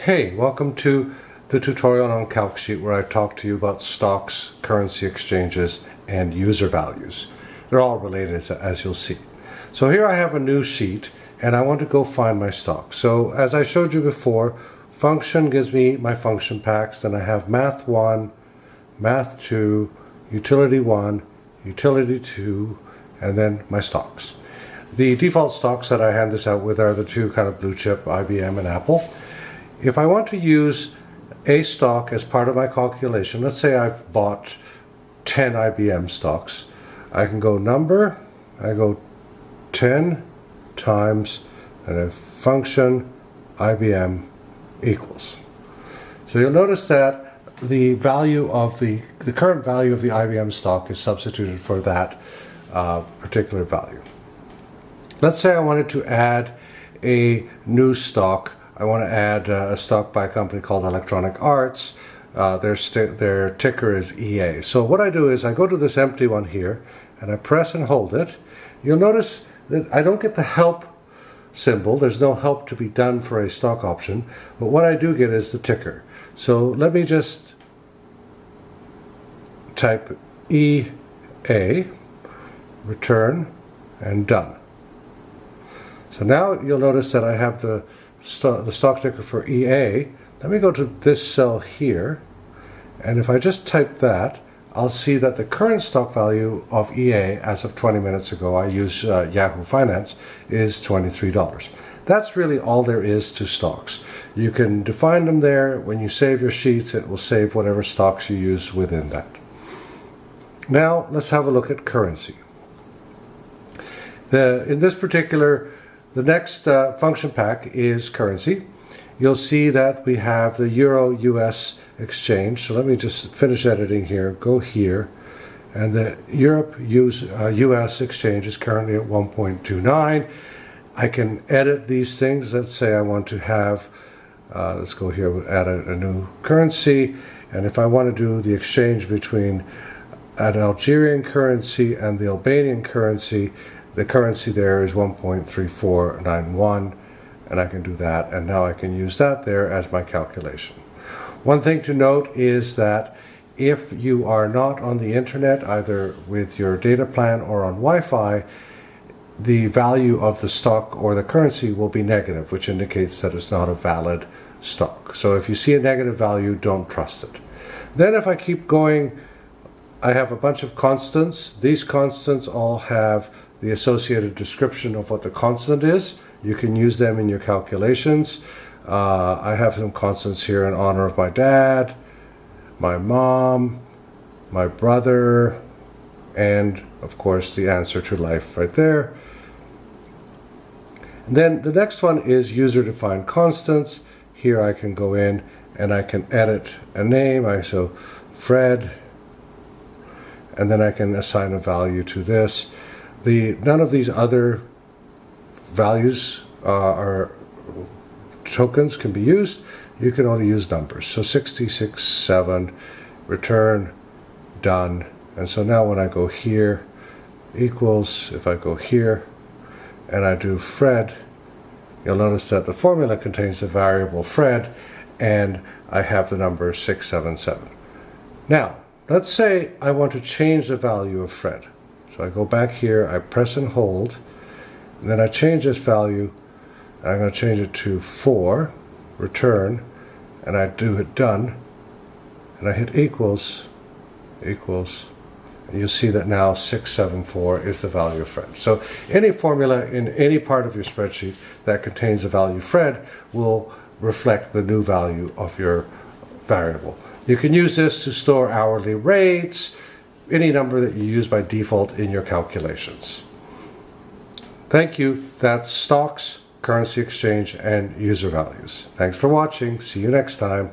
Hey, welcome to the tutorial on CalcSheet where I talk to you about stocks, currency exchanges, and user values. They're all related as you'll see. So here I have a new sheet and I want to go find my stock. So as I showed you before, function gives me my function packs. Then I have math 1, math 2, utility 1, utility 2, and then my stocks. The default stocks that I hand this out with are the two kind of blue chip, IBM and Apple. If I want to use a stock as part of my calculation, let's say I've bought 10 IBM stocks, I can go number, I go 10 times, and a function IBM equals. So you'll notice that the value of the current value of the IBM stock is substituted for that particular value. Let's say I wanted to add a new stock. I want to add a stock by a company called Electronic Arts. Their ticker is EA. So what I do is I go to this empty one here and I press and hold it. You'll notice that I don't get the help symbol. There's no help to be done for a stock option. But what I do get is the ticker. So let me just type EA, return, and done. So now you'll notice that I have the stock ticker for EA. Let me go to this cell here, and if I just type that, I'll see that the current stock value of EA as of 20 minutes ago, I use Yahoo Finance, is $23. That's really all there is to stocks. You can define them there. When you save your sheets, it will save whatever stocks you use within that. Now let's have a look at currency. In this particular, the next function pack is currency. You'll see that we have the Euro-US exchange. So let me just finish editing here, go here. And the Europe-US exchange is currently at 1.29. I can edit these things. Let's say I want to have, let's go here, add a new currency. And if I want to do the exchange between an Algerian currency and the Albanian currency, the currency there is 1.3491, and I can do that, and now I can use that there as my calculation. One thing to note is that if you are not on the internet, either with your data plan or on Wi-Fi, the value of the stock or the currency will be negative, which indicates that it's not a valid stock. So if you see a negative value, don't trust it. Then if I keep going, I have a bunch of constants. These constants all have the associated description of what the constant is. You can use them in your calculations. I have some constants here in honor of my dad, my mom, my brother, and of course the answer to life right there. And then the next one is user-defined constants. Here I can go in and I can edit a name. So Fred, and then I can assign a value to this. None of these other values or tokens can be used. You can only use numbers. So 667, return, done. And so now when I go here, equals, if I go here and I do Fred, you'll notice that the formula contains the variable Fred and I have the number 677. Now, let's say I want to change the value of Fred. So I go back here, I press and hold, and then I change this value. I'm going to change it to 4, return, and I do hit done, and I hit equals, and you'll see that now 674 is the value of Fred. So any formula in any part of your spreadsheet that contains the value Fred will reflect the new value of your variable. You can use this to store hourly rates, any number that you use by default in your calculations. Thank you. That's stocks, currency exchange, and user values. Thanks for watching. See you next time.